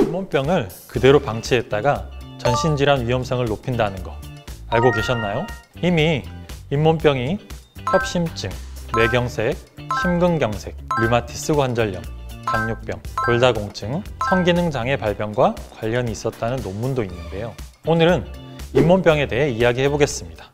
잇몸병을 그대로 방치했다가 전신질환 위험성을 높인다는 거 알고 계셨나요? 이미 잇몸병이 협심증, 뇌경색, 심근경색, 류마티스 관절염, 당뇨병, 골다공증, 성기능장애 발병과 관련이 있었다는 논문도 있는데요. 오늘은 잇몸병에 대해 이야기해 보겠습니다.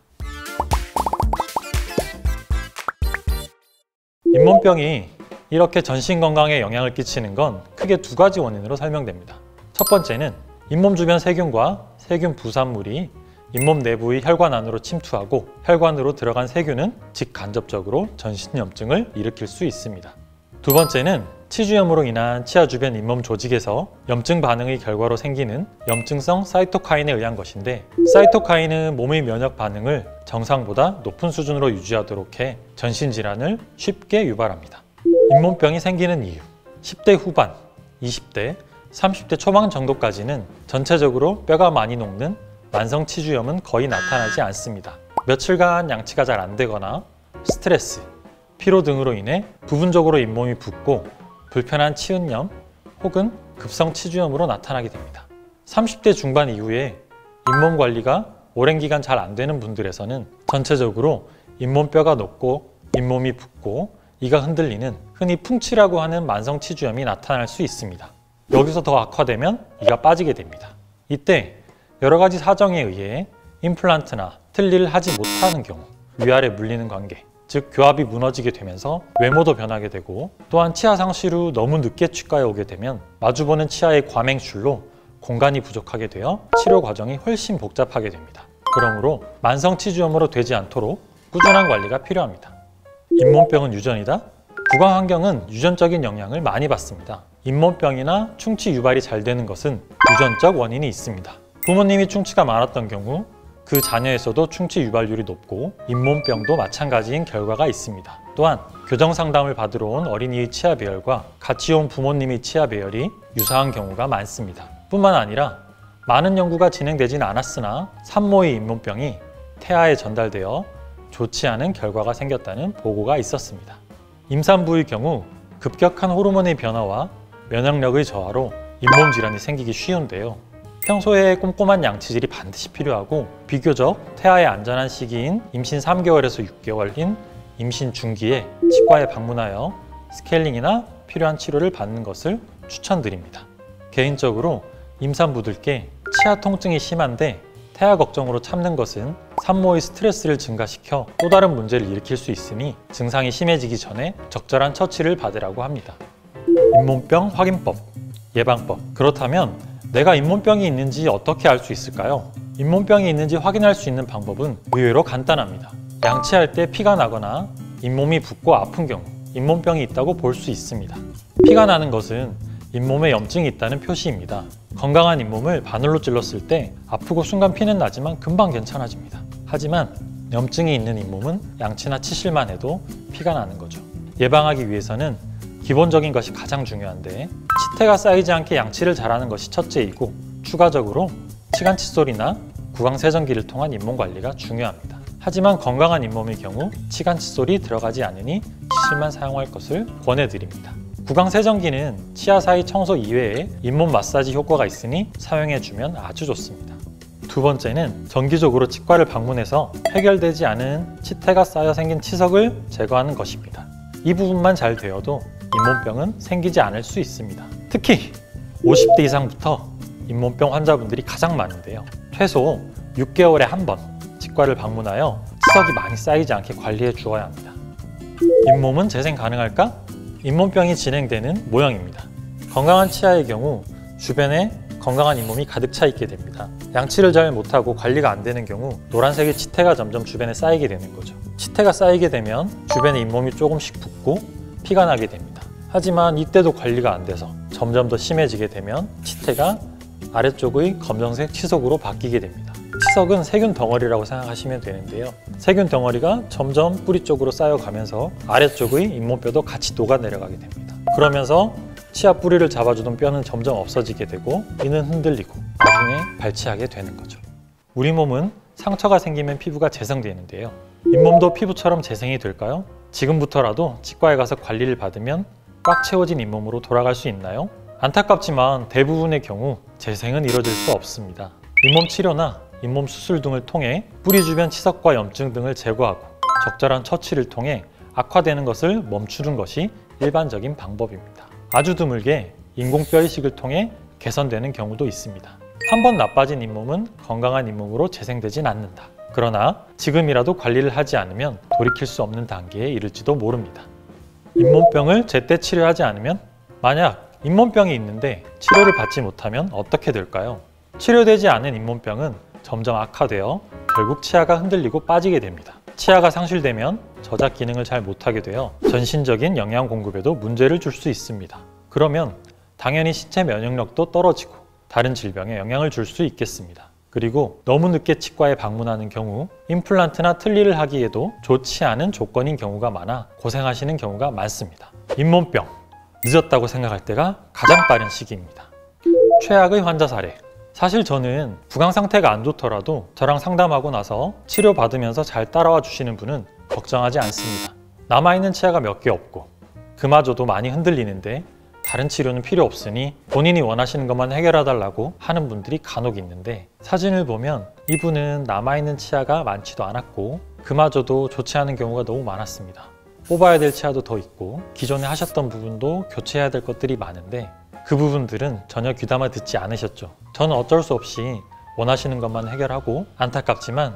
잇몸병이 이렇게 전신 건강에 영향을 끼치는 건 크게 두 가지 원인으로 설명됩니다. 첫 번째는 잇몸 주변 세균과 세균 부산물이 잇몸 내부의 혈관 안으로 침투하고 혈관으로 들어간 세균은 직간접적으로 전신염증을 일으킬 수 있습니다. 두 번째는 치주염으로 인한 치아 주변 잇몸 조직에서 염증 반응의 결과로 생기는 염증성 사이토카인에 의한 것인데, 사이토카인은 몸의 면역 반응을 정상보다 높은 수준으로 유지하도록 해 전신 질환을 쉽게 유발합니다. 잇몸병이 생기는 이유: 10대 후반, 20대, 30대 초반 정도까지는 전체적으로 뼈가 많이 녹는 만성 치주염은 거의 나타나지 않습니다. 며칠간 양치가 잘 안 되거나 스트레스, 피로 등으로 인해 부분적으로 잇몸이 붓고 불편한 치은염 혹은 급성 치주염으로 나타나게 됩니다. 30대 중반 이후에 잇몸 관리가 오랜 기간 잘 안 되는 분들에서는 전체적으로 잇몸뼈가 녹고 잇몸이 붓고 이가 흔들리는 흔히 풍치라고 하는 만성 치주염이 나타날 수 있습니다. 여기서 더 악화되면 이가 빠지게 됩니다. 이때 여러 가지 사정에 의해 임플란트나 틀니를 하지 못하는 경우 위아래 물리는 관계, 즉 교합이 무너지게 되면서 외모도 변하게 되고, 또한 치아 상실 후 너무 늦게 치과에 오게 되면 마주보는 치아의 과맹출로 공간이 부족하게 되어 치료 과정이 훨씬 복잡하게 됩니다. 그러므로 만성 치주염으로 되지 않도록 꾸준한 관리가 필요합니다. 잇몸병은 유전이다? 구강 환경은 유전적인 영향을 많이 받습니다. 잇몸병이나 충치 유발이 잘 되는 것은 유전적 원인이 있습니다. 부모님이 충치가 많았던 경우 그 자녀에서도 충치 유발률이 높고 잇몸병도 마찬가지인 결과가 있습니다. 또한 교정 상담을 받으러 온 어린이의 치아 배열과 같이 온 부모님의 치아 배열이 유사한 경우가 많습니다. 뿐만 아니라 많은 연구가 진행되진 않았으나 산모의 잇몸병이 태아에 전달되어 좋지 않은 결과가 생겼다는 보고가 있었습니다. 임산부의 경우 급격한 호르몬의 변화와 면역력의 저하로 잇몸 질환이 생기기 쉬운데요. 평소에 꼼꼼한 양치질이 반드시 필요하고, 비교적 태아에 안전한 시기인 임신 3개월에서 6개월인 임신 중기에 치과에 방문하여 스케일링이나 필요한 치료를 받는 것을 추천드립니다. 개인적으로 임산부들께 치아 통증이 심한데 태아 걱정으로 참는 것은 산모의 스트레스를 증가시켜 또 다른 문제를 일으킬 수 있으니 증상이 심해지기 전에 적절한 처치를 받으라고 합니다. 잇몸병 확인법, 예방법. 그렇다면 내가 잇몸병이 있는지 어떻게 알 수 있을까요? 잇몸병이 있는지 확인할 수 있는 방법은 의외로 간단합니다. 양치할 때 피가 나거나 잇몸이 붓고 아픈 경우 잇몸병이 있다고 볼 수 있습니다. 피가 나는 것은 잇몸에 염증이 있다는 표시입니다. 건강한 잇몸을 바늘로 찔렀을 때 아프고 순간 피는 나지만 금방 괜찮아집니다. 하지만 염증이 있는 잇몸은 양치나 치실만 해도 피가 나는 거죠. 예방하기 위해서는 기본적인 것이 가장 중요한데, 치태가 쌓이지 않게 양치를 잘하는 것이 첫째이고, 추가적으로 치간 칫솔이나 구강 세정기를 통한 잇몸 관리가 중요합니다. 하지만 건강한 잇몸의 경우 치간 칫솔이 들어가지 않으니 치실만 사용할 것을 권해드립니다. 구강 세정기는 치아 사이 청소 이외에 잇몸 마사지 효과가 있으니 사용해주면 아주 좋습니다. 두 번째는 정기적으로 치과를 방문해서 해결되지 않은 치태가 쌓여 생긴 치석을 제거하는 것입니다. 이 부분만 잘 되어도 잇몸병은 생기지 않을 수 있습니다. 특히 50대 이상부터 잇몸병 환자분들이 가장 많은데요. 최소 6개월에 한 번 치과를 방문하여 치석이 많이 쌓이지 않게 관리해 주어야 합니다. 잇몸은 재생 가능할까? 잇몸병이 진행되는 모형입니다. 건강한 치아의 경우 주변에 건강한 잇몸이 가득 차 있게 됩니다. 양치를 잘 못하고 관리가 안 되는 경우 노란색의 치태가 점점 주변에 쌓이게 되는 거죠. 치태가 쌓이게 되면 주변에 잇몸이 조금씩 붓고 피가 나게 됩니다. 하지만 이때도 관리가 안 돼서 점점 더 심해지게 되면 치태가 아래쪽의 검정색 치석으로 바뀌게 됩니다. 치석은 세균 덩어리라고 생각하시면 되는데요. 세균 덩어리가 점점 뿌리 쪽으로 쌓여가면서 아래쪽의 잇몸뼈도 같이 녹아내려가게 됩니다. 그러면서 치아 뿌리를 잡아주던 뼈는 점점 없어지게 되고 이는 흔들리고 나중에 발치하게 되는 거죠. 우리 몸은 상처가 생기면 피부가 재생되는데요. 잇몸도 피부처럼 재생이 될까요? 지금부터라도 치과에 가서 관리를 받으면 꽉 채워진 잇몸으로 돌아갈 수 있나요? 안타깝지만 대부분의 경우 재생은 이뤄질 수 없습니다. 잇몸 치료나 잇몸 수술 등을 통해 뿌리 주변 치석과 염증 등을 제거하고 적절한 처치를 통해 악화되는 것을 멈추는 것이 일반적인 방법입니다. 아주 드물게 인공뼈 이식을 통해 개선되는 경우도 있습니다. 한번 나빠진 잇몸은 건강한 잇몸으로 재생되진 않는다. 그러나 지금이라도 관리를 하지 않으면 돌이킬 수 없는 단계에 이를지도 모릅니다. 잇몸병을 제때 치료하지 않으면, 만약 잇몸병이 있는데 치료를 받지 못하면 어떻게 될까요? 치료되지 않은 잇몸병은 점점 악화되어 결국 치아가 흔들리고 빠지게 됩니다. 치아가 상실되면 저작 기능을 잘 못하게 되어 전신적인 영양 공급에도 문제를 줄 수 있습니다. 그러면 당연히 신체 면역력도 떨어지고 다른 질병에 영향을 줄 수 있겠습니다. 그리고 너무 늦게 치과에 방문하는 경우 임플란트나 틀니를 하기에도 좋지 않은 조건인 경우가 많아 고생하시는 경우가 많습니다. 잇몸병, 늦었다고 생각할 때가 가장 빠른 시기입니다. 최악의 환자 사례. 사실 저는 부강 상태가 안 좋더라도 저랑 상담하고 나서 치료받으면서 잘 따라와 주시는 분은 걱정하지 않습니다. 남아있는 치아가 몇 개 없고 그마저도 많이 흔들리는데 다른 치료는 필요 없으니 본인이 원하시는 것만 해결해달라고 하는 분들이 간혹 있는데, 사진을 보면 이분은 남아있는 치아가 많지도 않았고 그마저도 좋지 않은 경우가 너무 많았습니다. 뽑아야 될 치아도 더 있고 기존에 하셨던 부분도 교체해야 될 것들이 많은데 그 부분들은 전혀 귀담아 듣지 않으셨죠. 저는 어쩔 수 없이 원하시는 것만 해결하고 안타깝지만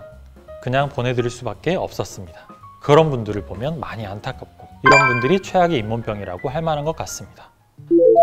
그냥 보내드릴 수밖에 없었습니다. 그런 분들을 보면 많이 안타깝고, 이런 분들이 최악의 잇몸병이라고 할 만한 것 같습니다.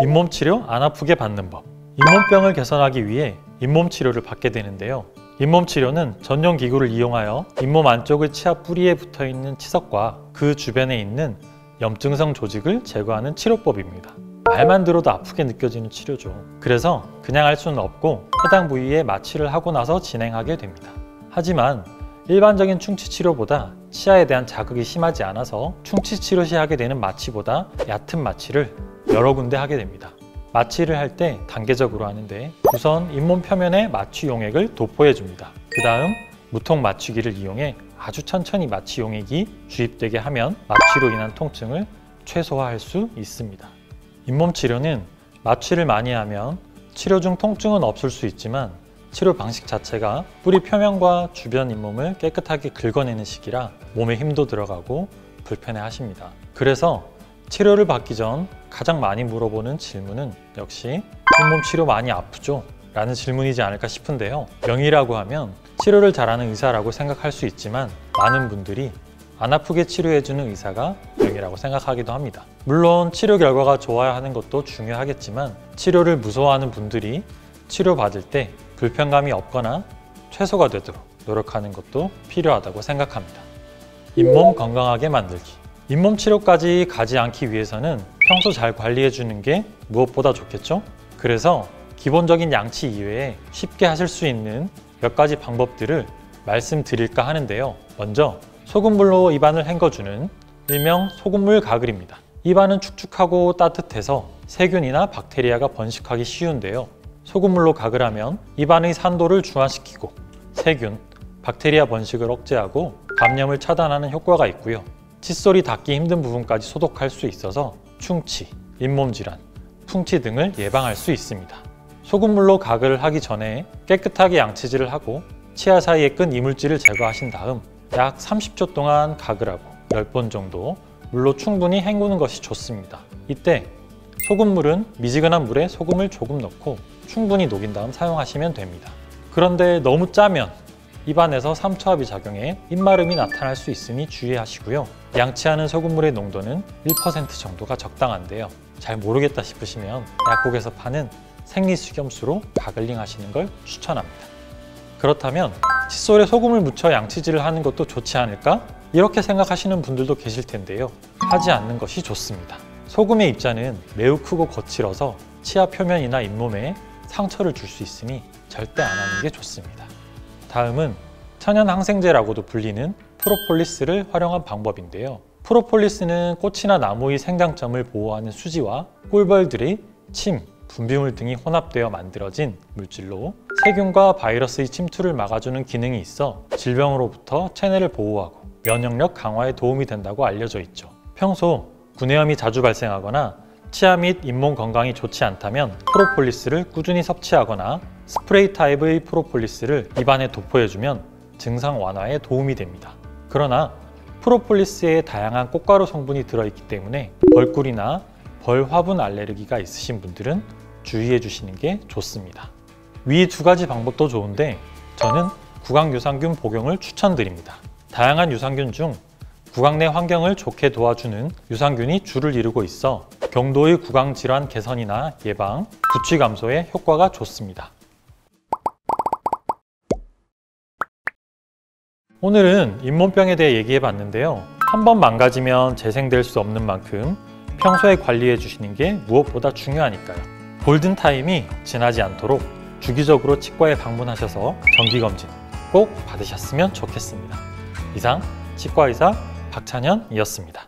잇몸 치료 안 아프게 받는 법. 잇몸병을 개선하기 위해 잇몸 치료를 받게 되는데요. 잇몸 치료는 전용 기구를 이용하여 잇몸 안쪽의 치아 뿌리에 붙어 있는 치석과 그 주변에 있는 염증성 조직을 제거하는 치료법입니다. 말만 들어도 아프게 느껴지는 치료죠. 그래서 그냥 할 수는 없고 해당 부위에 마취를 하고 나서 진행하게 됩니다. 하지만 일반적인 충치 치료보다 치아에 대한 자극이 심하지 않아서 충치 치료 시 하게 되는 마취보다 얕은 마취를 여러 군데 하게 됩니다. 마취를 할 때 단계적으로 하는데, 우선 잇몸 표면에 마취 용액을 도포해 줍니다. 그 다음 무통 마취기를 이용해 아주 천천히 마취 용액이 주입되게 하면 마취로 인한 통증을 최소화할 수 있습니다. 잇몸 치료는 마취를 많이 하면 치료 중 통증은 없을 수 있지만 치료 방식 자체가 뿌리 표면과 주변 잇몸을 깨끗하게 긁어내는 식이라 몸에 힘도 들어가고 불편해 하십니다. 그래서 치료를 받기 전 가장 많이 물어보는 질문은 역시 잇몸 치료 많이 아프죠? 라는 질문이지 않을까 싶은데요. 명의라고 하면 치료를 잘하는 의사라고 생각할 수 있지만 많은 분들이 안 아프게 치료해주는 의사가 명의라고 생각하기도 합니다. 물론 치료 결과가 좋아야 하는 것도 중요하겠지만 치료를 무서워하는 분들이 치료받을 때 불편감이 없거나 최소가 되도록 노력하는 것도 필요하다고 생각합니다. 잇몸 건강하게 만들기. 잇몸 치료까지 가지 않기 위해서는 평소 잘 관리해주는 게 무엇보다 좋겠죠? 그래서 기본적인 양치 이외에 쉽게 하실 수 있는 몇 가지 방법들을 말씀드릴까 하는데요. 먼저 소금물로 입안을 헹궈주는 일명 소금물 가글입니다. 입안은 축축하고 따뜻해서 세균이나 박테리아가 번식하기 쉬운데요. 소금물로 가글하면 입안의 산도를 중화시키고 세균, 박테리아 번식을 억제하고 감염을 차단하는 효과가 있고요. 칫솔이 닿기 힘든 부분까지 소독할 수 있어서 충치, 잇몸 질환, 풍치 등을 예방할 수 있습니다. 소금물로 가글을 하기 전에 깨끗하게 양치질을 하고 치아 사이에 끈 이물질을 제거하신 다음 약 30초 동안 가글하고 10번 정도 물로 충분히 헹구는 것이 좋습니다. 이때 소금물은 미지근한 물에 소금을 조금 넣고 충분히 녹인 다음 사용하시면 됩니다. 그런데 너무 짜면 입안에서 삼투압이 작용해 입마름이 나타날 수 있으니 주의하시고요. 양치하는 소금물의 농도는 1% 정도가 적당한데요. 잘 모르겠다 싶으시면 약국에서 파는 생리식염수로 가글링 하시는 걸 추천합니다. 그렇다면 칫솔에 소금을 묻혀 양치질을 하는 것도 좋지 않을까? 이렇게 생각하시는 분들도 계실 텐데요. 하지 않는 것이 좋습니다. 소금의 입자는 매우 크고 거칠어서 치아 표면이나 잇몸에 상처를 줄 수 있으니 절대 안 하는 게 좋습니다. 다음은 천연 항생제라고도 불리는 프로폴리스를 활용한 방법인데요. 프로폴리스는 꽃이나 나무의 생장점을 보호하는 수지와 꿀벌들의 침, 분비물 등이 혼합되어 만들어진 물질로 세균과 바이러스의 침투를 막아주는 기능이 있어 질병으로부터 체내를 보호하고 면역력 강화에 도움이 된다고 알려져 있죠. 평소 구내염이 자주 발생하거나 치아 및 잇몸 건강이 좋지 않다면 프로폴리스를 꾸준히 섭취하거나 스프레이 타입의 프로폴리스를 입안에 도포해주면 증상 완화에 도움이 됩니다. 그러나 프로폴리스에 다양한 꽃가루 성분이 들어있기 때문에 벌꿀이나 벌 화분 알레르기가 있으신 분들은 주의해 주시는 게 좋습니다. 위 두 가지 방법도 좋은데 저는 구강 유산균 복용을 추천드립니다. 다양한 유산균 중 구강 내 환경을 좋게 도와주는 유산균이 주를 이루고 있어 경도의 구강 질환 개선이나 예방, 구취 감소에 효과가 좋습니다. 오늘은 잇몸병에 대해 얘기해 봤는데요. 한번 망가지면 재생될 수 없는 만큼 평소에 관리해 주시는 게 무엇보다 중요하니까요. 골든타임이 지나지 않도록 주기적으로 치과에 방문하셔서 정기검진 꼭 받으셨으면 좋겠습니다. 이상 치과의사 박찬현이었습니다.